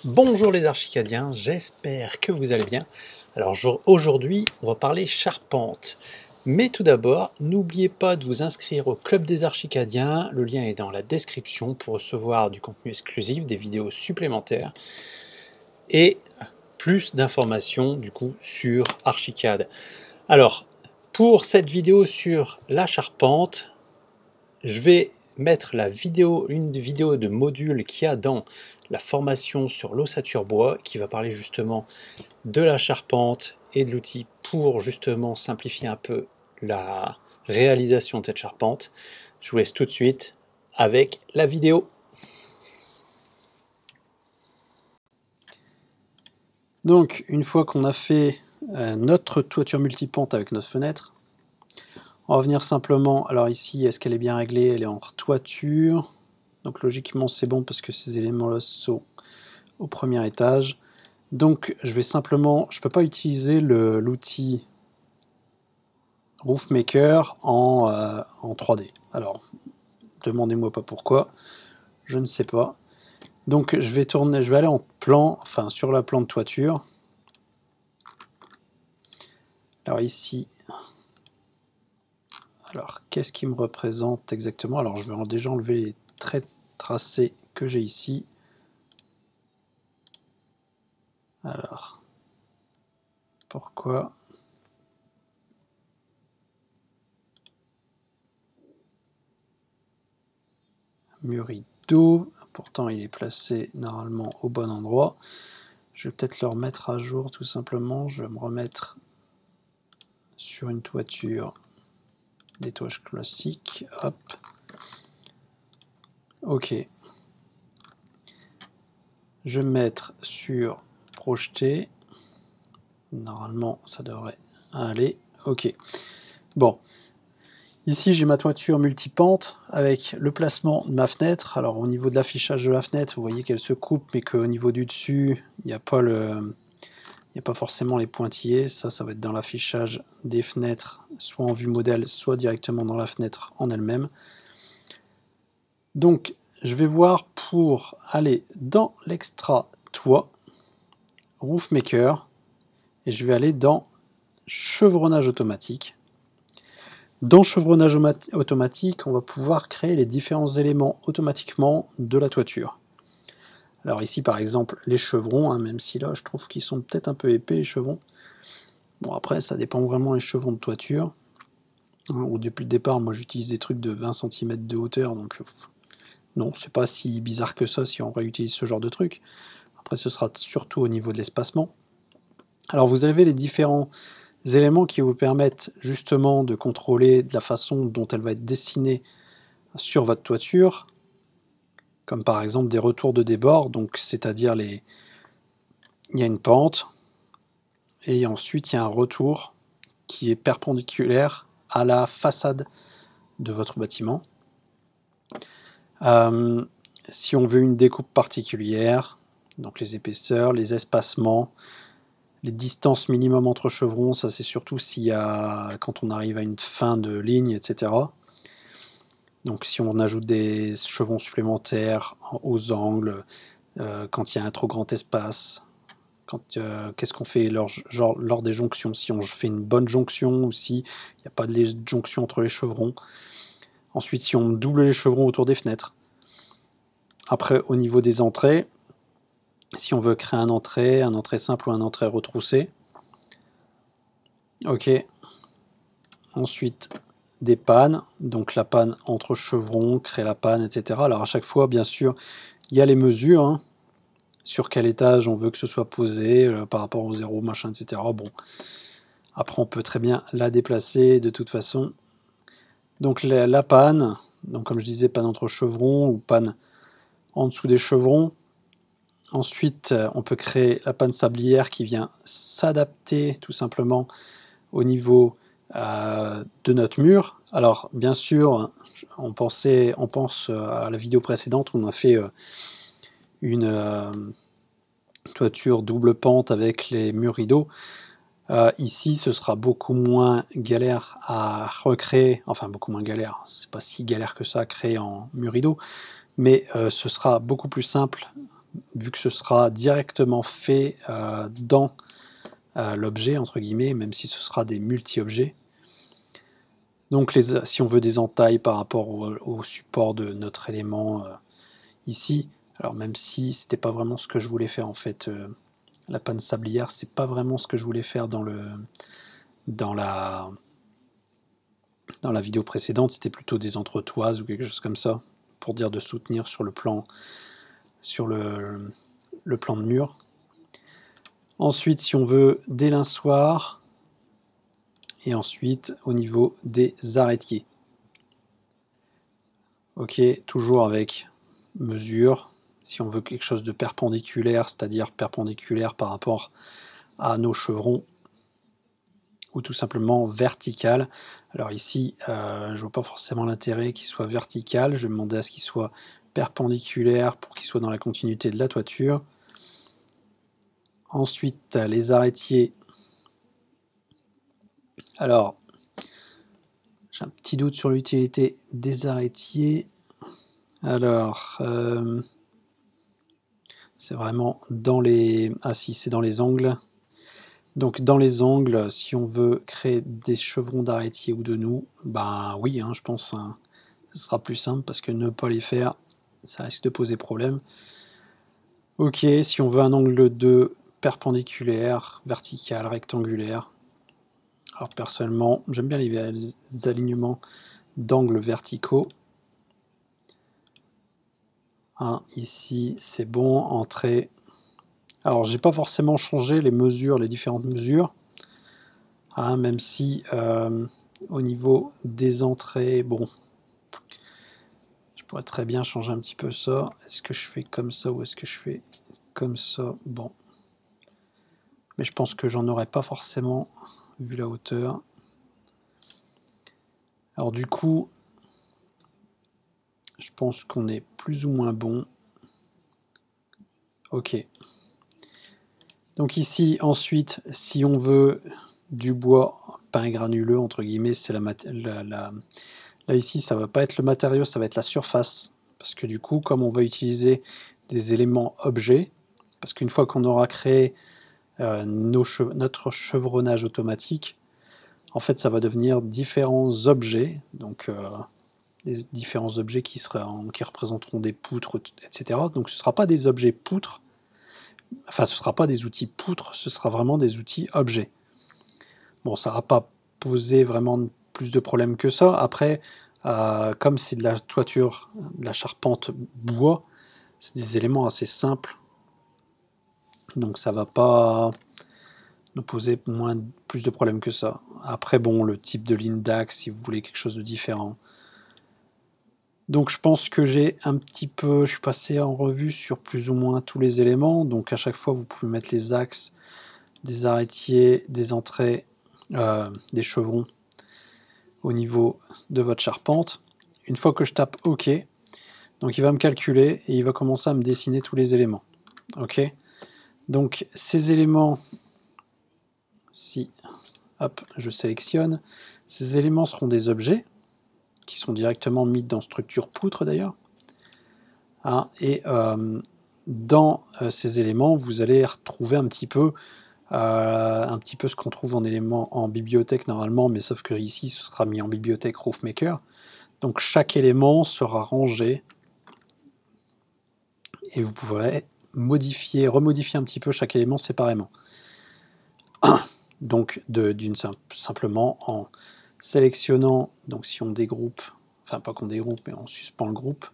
Bonjour les archicadiens, j'espère que vous allez bien. Alors aujourd'hui, on va parler charpente. Mais tout d'abord, n'oubliez pas de vous inscrire au Club des archicadiens. Le lien est dans la description pour recevoir du contenu exclusif, des vidéos supplémentaires et plus d'informations du coup sur Archicad. Alors, pour cette vidéo sur la charpente, je vais mettre une vidéo de module qu'il y a dans la formation sur l'ossature bois qui va parler justement de la charpente et de l'outil pour justement simplifier un peu la réalisation de cette charpente. Je vous laisse tout de suite avec la vidéo. Donc une fois qu'on a fait notre toiture multipente avec notre fenêtre, on va venir simplement, alors ici, est-ce qu'elle est bien réglée? Elle est en toiture, donc logiquement c'est bon parce que ces éléments-là sont au premier étage. Donc je vais simplement, je ne peux pas utiliser l'outil RoofMaker en 3D. Alors, demandez-moi pas pourquoi, je ne sais pas. Donc je vais aller en plan, enfin sur la plan de toiture. Alors ici, alors qu'est-ce qui me représente exactement? Alors je vais déjà enlever les traits tracés que j'ai ici. Alors, pourquoi? Murido, pourtant il est placé normalement au bon endroit. Je vais peut-être le remettre à jour tout simplement. Je vais me remettre sur une toiture d'étouage classique. Hop. Ok. Je vais me mettre sur projeter. Normalement, ça devrait aller. Ok. Bon. Ici, j'ai ma toiture multipente avec le placement de ma fenêtre. Alors, au niveau de l'affichage de la fenêtre, vous voyez qu'elle se coupe, mais qu'au niveau du dessus, il n'y a pas forcément les pointillés. Ça va être dans l'affichage des fenêtres, soit en vue modèle, soit directement dans la fenêtre en elle-même. Donc, je vais voir pour aller dans l'extra toit, RoofMaker, et je vais aller dans chevronnage automatique. Dans chevronnage automatique, on va pouvoir créer les différents éléments automatiquement de la toiture. Alors ici, par exemple, les chevrons, même si là, je trouve qu'ils sont peut-être un peu épais, les chevrons. Bon, après, ça dépend vraiment des chevrons de toiture. Ou depuis le départ, moi, j'utilise des trucs de 20 cm de hauteur, donc non, c'est pas si bizarre que ça si on réutilise ce genre de truc. Après, ce sera surtout au niveau de l'espacement. Alors, vous avez les différents éléments qui vous permettent justement de contrôler de la façon dont elle va être dessinée sur votre toiture, comme par exemple des retours de débord, donc c'est-à-dire il y a une pente, et ensuite il y a un retour qui est perpendiculaire à la façade de votre bâtiment. Si on veut une découpe particulière, donc les épaisseurs, les espacements, les distances minimum entre chevrons, ça c'est surtout quand on arrive à une fin de ligne, etc. Donc si on ajoute des chevrons supplémentaires aux angles, quand il y a un trop grand espace, qu'est-ce qu'on fait lors des jonctions, si on fait une bonne jonction ou s'il n'y a pas de jonction entre les chevrons. Ensuite, si on double les chevrons autour des fenêtres. Après, au niveau des entrées, si on veut créer un entrée simple ou un entrée retroussé. Ok. Ensuite, des pannes, donc la panne entre chevrons, créer la panne, etc. Alors à chaque fois, bien sûr, il y a les mesures, sur quel étage on veut que ce soit posé, par rapport au zéro, machin, etc. Bon, après on peut très bien la déplacer de toute façon. Donc la panne, donc comme je disais, panne entre chevrons ou panne en dessous des chevrons. Ensuite, on peut créer la panne sablière qui vient s'adapter tout simplement au niveau de notre mur. Alors bien sûr, on pense à la vidéo précédente où on a fait une toiture double pente avec les murs rideaux. Ici, ce sera beaucoup moins galère à recréer, enfin beaucoup moins galère, c'est pas si galère que ça à créer en mur rideau, mais ce sera beaucoup plus simple vu que ce sera directement fait dans l'objet, entre guillemets, même si ce sera des multi-objets. Donc si on veut des entailles par rapport au support de notre élément ici, alors même si c'était pas vraiment ce que je voulais faire en fait, la panne sablière, c'est pas vraiment ce que je voulais faire dans la vidéo précédente, c'était plutôt des entretoises ou quelque chose comme ça, pour dire de soutenir sur le plan de mur. Ensuite, si on veut des linçoirs, et ensuite au niveau des arrêtiers. Ok, toujours avec mesure. Si on veut quelque chose de perpendiculaire, c'est-à-dire perpendiculaire par rapport à nos chevrons, ou tout simplement vertical. Alors ici, je ne vois pas forcément l'intérêt qu'il soit vertical. Je vais demander à ce qu'il soit perpendiculaire pour qu'il soit dans la continuité de la toiture. Ensuite, les arrêtiers. Alors, j'ai un petit doute sur l'utilité des arrêtiers. Alors, c'est vraiment dans les... Ah si, c'est dans les angles. Donc dans les angles, si on veut créer des chevrons d'arrêtier ou de nœuds, ben oui, hein, je pense hein, ce sera plus simple parce que ne pas les faire, ça risque de poser problème. Ok, si on veut un angle de perpendiculaire, vertical, rectangulaire. Alors personnellement, j'aime bien les alignements d'angles verticaux. Hein, ici, c'est bon, entrée. Alors, j'ai pas forcément changé les mesures, les différentes mesures. Hein, même si au niveau des entrées, bon, je pourrais très bien changer un petit peu ça. Est-ce que je fais comme ça ou est-ce que je fais comme ça? Bon. Mais je pense que j'en aurais pas forcément vu la hauteur. Alors du coup, je pense qu'on est plus ou moins bon. Ok. Donc ici, ensuite, si on veut du bois peint granuleux, entre guillemets, c'est là ici, ça va pas être le matériau, ça va être la surface. Parce que du coup, comme on va utiliser des éléments objets, parce qu'une fois qu'on aura créé notre chevronnage automatique, en fait, ça va devenir différents objets, donc des différents objets qui représenteront des poutres, etc. Donc ce ne sera pas des objets poutres, enfin ce ne sera pas des outils poutres, ce sera vraiment des outils objets. Bon, ça ne va pas poser vraiment plus de problèmes que ça. Après, comme c'est de la toiture, de la charpente bois, c'est des éléments assez simples, donc ça ne va pas nous poser plus de problèmes que ça. Après, bon, le type de ligne d'axe, si vous voulez quelque chose de différent. Donc je pense que je suis passé en revue sur plus ou moins tous les éléments. Donc à chaque fois, vous pouvez mettre les axes, des arrêtiers, des entrées, des chevrons au niveau de votre charpente. Une fois que je tape OK, donc il va me calculer et il va commencer à me dessiner tous les éléments. OK. Donc ces éléments, si hop, je sélectionne, ces éléments seront des objets qui sont directement mis dans structure poutre d'ailleurs. Hein, et dans ces éléments, vous allez retrouver un petit peu ce qu'on trouve en éléments en bibliothèque normalement, mais sauf que ici, ce sera mis en bibliothèque RoofMaker. Donc chaque élément sera rangé et vous pourrez remodifier un petit peu chaque élément séparément. Donc simplement en sélectionnant, donc si on dégroupe, enfin pas qu'on dégroupe, mais on suspend le groupe,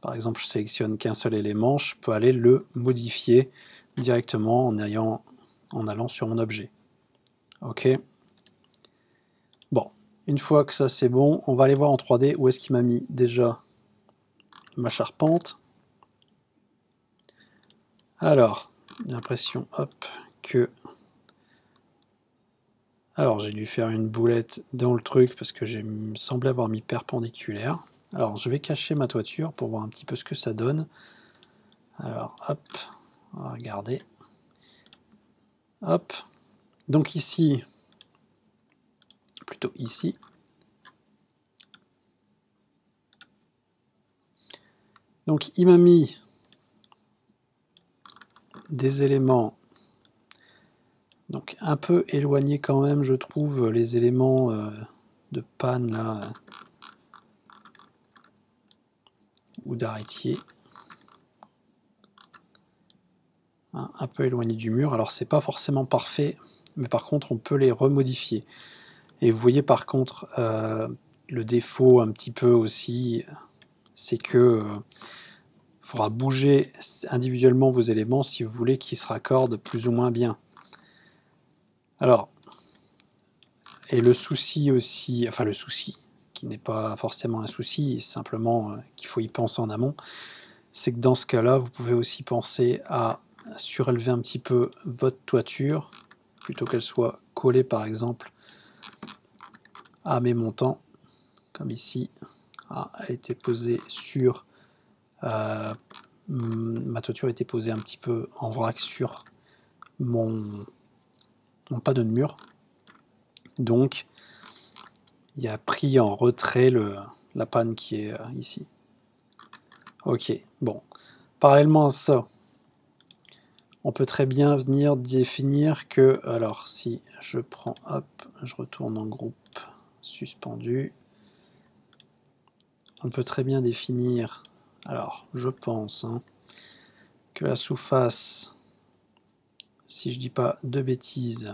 par exemple je sélectionne qu'un seul élément, je peux aller le modifier directement en allant sur mon objet. Ok. Bon, une fois que ça c'est bon, on va aller voir en 3D où est-ce qu'il m'a mis déjà ma charpente. Alors, j'ai l'impression, hop, que... Alors, j'ai dû faire une boulette dans le truc parce que j'ai semblé avoir mis perpendiculaire. Alors, je vais cacher ma toiture pour voir un petit peu ce que ça donne. Alors, hop, on va regarder. Hop. Donc ici, plutôt ici. Donc, il m'a mis des éléments, donc un peu éloignés quand même, je trouve, les éléments de panne là, ou d'arrêtier. Un peu éloigné du mur. Alors c'est pas forcément parfait, mais par contre on peut les remodifier. Et vous voyez par contre le défaut un petit peu aussi, c'est que faudra bouger individuellement vos éléments si vous voulez qu'ils se raccordent plus ou moins bien. Alors, et le souci aussi, enfin le souci, qui n'est pas forcément un souci, simplement qu'il faut y penser en amont, c'est que dans ce cas-là, vous pouvez aussi penser à surélever un petit peu votre toiture, plutôt qu'elle soit collée par exemple à mes montants, comme ici, a été posée sur ma toiture était posée un petit peu en vrac sur mon panneau de mur, donc il a pris en retrait la panne qui est ici. Ok, bon, parallèlement à ça, on peut très bien venir définir que, alors si je prends, hop, je retourne en groupe suspendu, on peut très bien définir, alors je pense que la sous-face, si je dis pas de bêtises,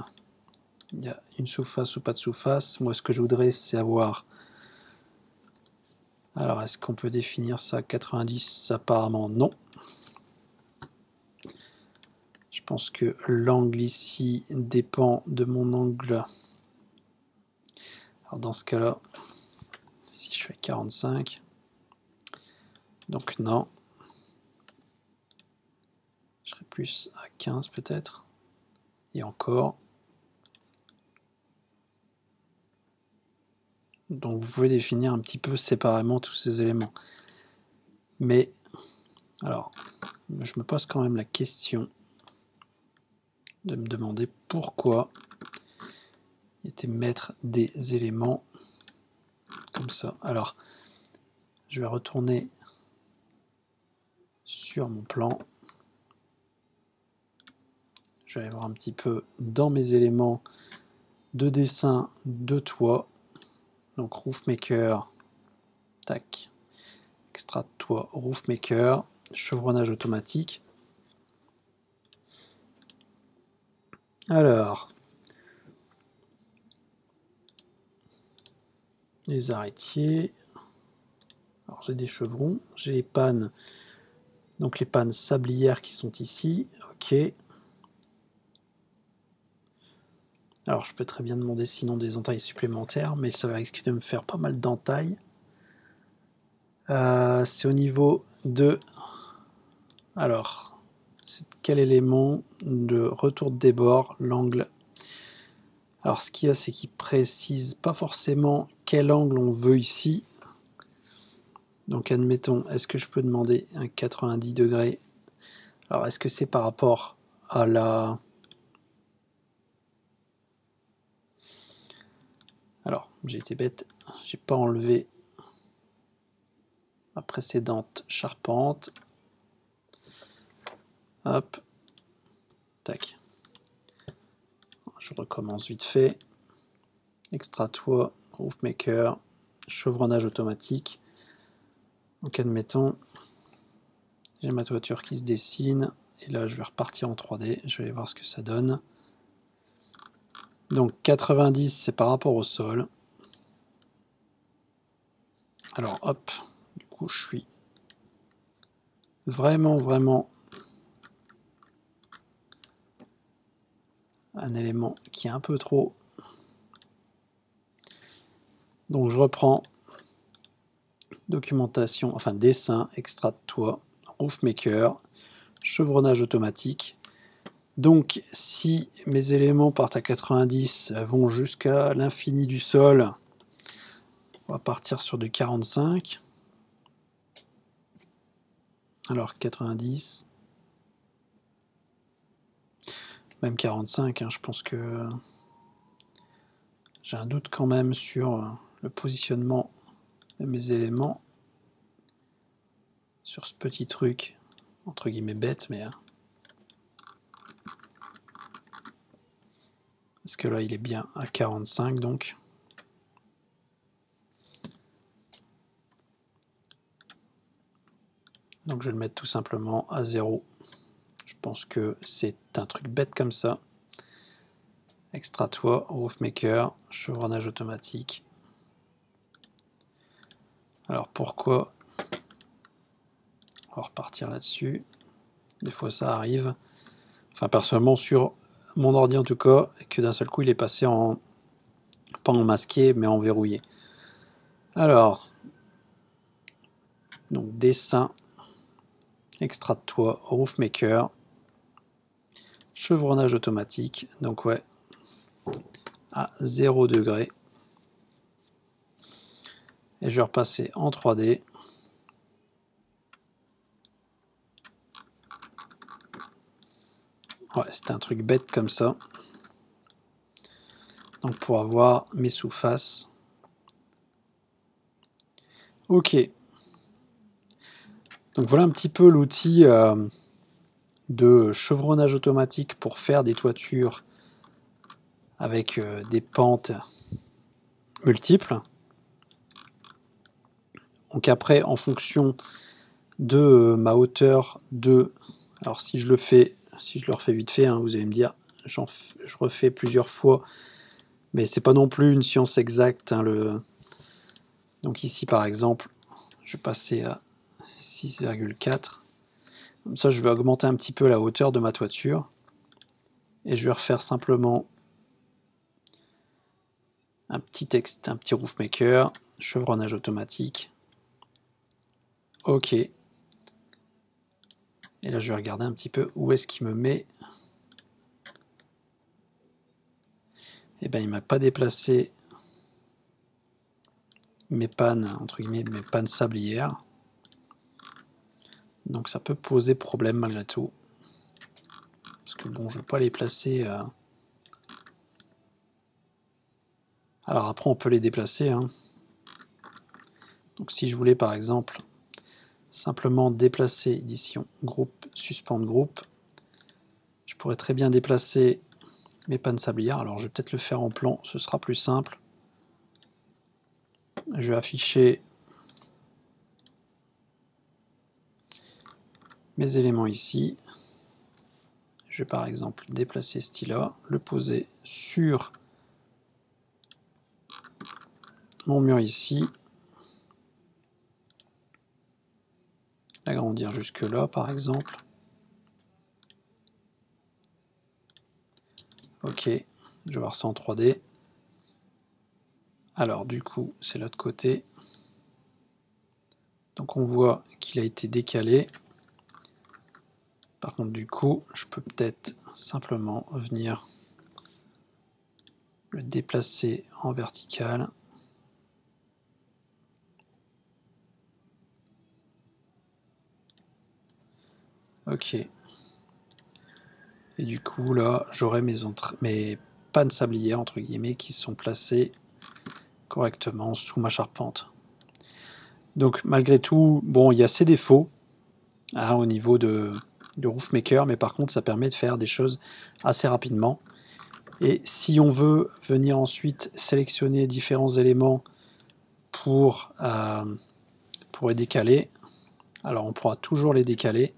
il y a une sous-face ou pas de sous-face. Moi ce que je voudrais c'est avoir, alors est-ce qu'on peut définir ça 90? Apparemment non. Je pense que l'angle ici dépend de mon angle. Alors dans ce cas-là, si je fais 45, donc non. Je serais plus à 15 peut-être. Et encore. Donc vous pouvez définir un petit peu séparément tous ces éléments. Mais, alors, je me pose quand même la question de me demander pourquoi il était mettre des éléments comme ça. Alors, je vais retourner sur mon plan. Je vais aller voir un petit peu dans mes éléments de dessin de toit. Donc Roofmaker, tac, extrait de toit, Roofmaker, chevronnage automatique. Alors, les arrêtiers. Alors j'ai des chevrons, j'ai les pannes, donc les pannes sablières qui sont ici, ok. Alors je peux très bien demander sinon des entailles supplémentaires, mais ça va risquer de me faire pas mal d'entailles. C'est au niveau de... Alors, quel élément de retour de débord, l'angle. Alors ce qu'il y a, c'est qu'il précise pas forcément quel angle on veut ici. Donc admettons, est-ce que je peux demander un 90 degrés? Alors est-ce que c'est par rapport à la... Alors j'ai été bête, j'ai pas enlevé la précédente charpente. Hop, tac. Je recommence vite fait. Extra toit, Roofmaker, chevronnage automatique. Donc admettons, j'ai ma toiture qui se dessine, et là je vais repartir en 3D, je vais aller voir ce que ça donne. Donc 90 c'est par rapport au sol. Alors hop, du coup je suis vraiment un élément qui est un peu trop. Donc je reprends documentation, enfin dessin, extrait de toit, Roofmaker, chevronnage automatique. Donc si mes éléments partent à 90, vont jusqu'à l'infini du sol, on va partir sur du 45. Alors 90, même 45, je pense que j'ai un doute quand même sur le positionnement de mes éléments sur ce petit truc, entre guillemets bête, mais Parce que là, il est bien à 45, donc. Donc je vais le mettre tout simplement à 0. Je pense que c'est un truc bête comme ça. Extra toit, roof maker, chevronnage automatique. Alors pourquoi? On va repartir là-dessus. Des fois ça arrive. Enfin personnellement sur mon ordi en tout cas, que d'un seul coup il est passé en, pas en masqué, mais en verrouillé. Alors, donc dessin, extra de toit, roof maker, chevronnage automatique, donc ouais, à 0 degré. Et je vais repasser en 3D. Ouais, c'était un truc bête comme ça. Donc pour avoir mes sous-faces. Ok. Donc voilà un petit peu l'outil de chevronnage automatique pour faire des toitures avec des pentes multiples. Donc après, en fonction de ma hauteur de... Alors si je le refais vite fait, hein, vous allez me dire, je refais plusieurs fois, mais c'est pas non plus une science exacte. Hein, Donc ici par exemple, je vais passer à 6,4. Comme ça, je vais augmenter un petit peu la hauteur de ma toiture. Et je vais refaire simplement un petit texte, un petit roof maker, chevronnage automatique. Ok. Et là, je vais regarder un petit peu où est-ce qu'il me met. Eh bien, il ne m'a pas déplacé mes pannes, entre guillemets, mes pannes sablières. Donc ça peut poser problème malgré tout. Parce que bon, je ne veux pas les placer... Alors après, on peut les déplacer. Hein. Donc si je voulais par exemple simplement déplacer édition groupe, suspendre groupe, je pourrais très bien déplacer mes pannes sablières. Alors je vais peut-être le faire en plan, ce sera plus simple. Je vais afficher mes éléments ici. Je vais par exemple déplacer ce stylo, le poser sur mon mur ici, l'agrandir jusque là par exemple. Ok, je vais voir ça en 3D. Alors du coup, c'est l'autre côté. Donc on voit qu'il a été décalé. Par contre, du coup, je peux peut-être simplement venir le déplacer en vertical. Ok. Et du coup, là, j'aurai mes pannes sablières, entre guillemets, qui sont placées correctement sous ma charpente. Donc, malgré tout, bon, il y a ses défauts hein, au niveau de Roof Maker, mais par contre, ça permet de faire des choses assez rapidement. Et si on veut venir ensuite sélectionner différents éléments pour les décaler, alors on pourra toujours les décaler,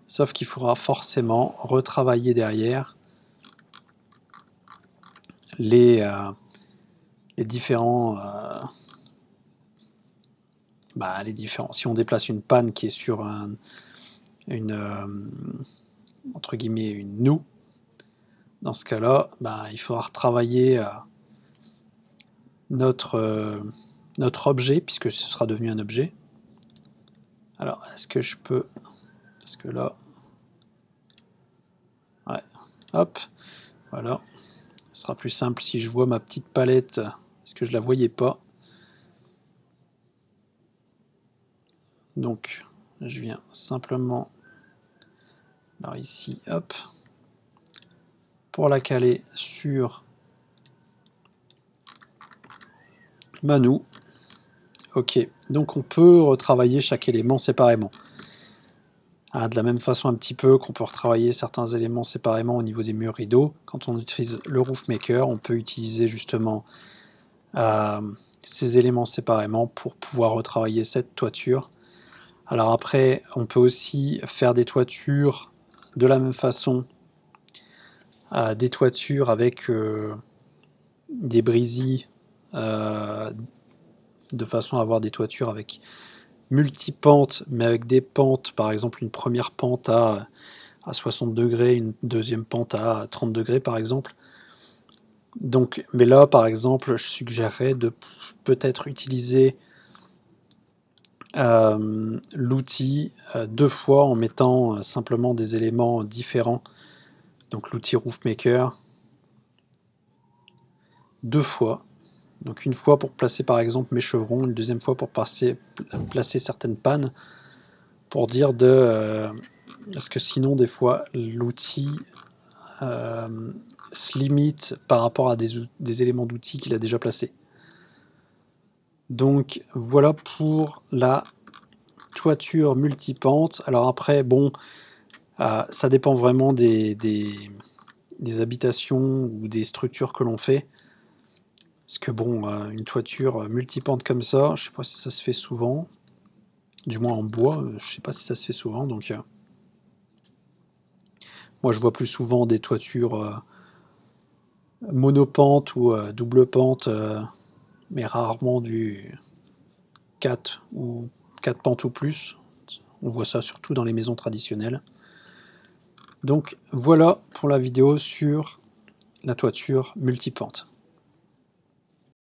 sauf qu'il faudra forcément retravailler derrière les différents... les différents. Si on déplace une panne qui est sur entre guillemets une noue, dans ce cas-là, il faudra retravailler notre objet, puisque ce sera devenu un objet. Alors, est-ce que je peux... Parce que là... Ouais, hop, voilà. Ce sera plus simple si je vois ma petite palette, parce que je la voyais pas. Donc, je viens simplement... Alors ici, hop, pour la caler sur ma noue. Ok, donc on peut retravailler chaque élément séparément. De la même façon un petit peu qu'on peut retravailler certains éléments séparément au niveau des murs rideaux, quand on utilise le Roof Maker, on peut utiliser justement ces éléments séparément pour pouvoir retravailler cette toiture. Alors après, on peut aussi faire des toitures de la même façon, des toitures avec des brésilles, de façon à avoir des toitures avec multi-pentes, mais avec des pentes, par exemple une première pente à 60 degrés, une deuxième pente à 30 degrés par exemple. Donc, mais là par exemple, je suggérerais de peut-être utiliser l'outil deux fois en mettant simplement des éléments différents. Donc l'outil Roof Maker deux fois. Donc une fois pour placer par exemple mes chevrons, une deuxième fois pour placer certaines pannes, pour dire parce que sinon des fois l'outil se limite par rapport à des éléments d'outils qu'il a déjà placés. Donc voilà pour la toiture multipente. Alors après, bon, ça dépend vraiment des habitations ou des structures que l'on fait. Parce que bon, une toiture multipente comme ça, je sais pas si ça se fait souvent. Du moins en bois, je sais pas si ça se fait souvent. Donc moi je vois plus souvent des toitures monopente ou double pente, mais rarement du 4 ou 4 pentes ou plus. On voit ça surtout dans les maisons traditionnelles. Donc voilà pour la vidéo sur la toiture multipente.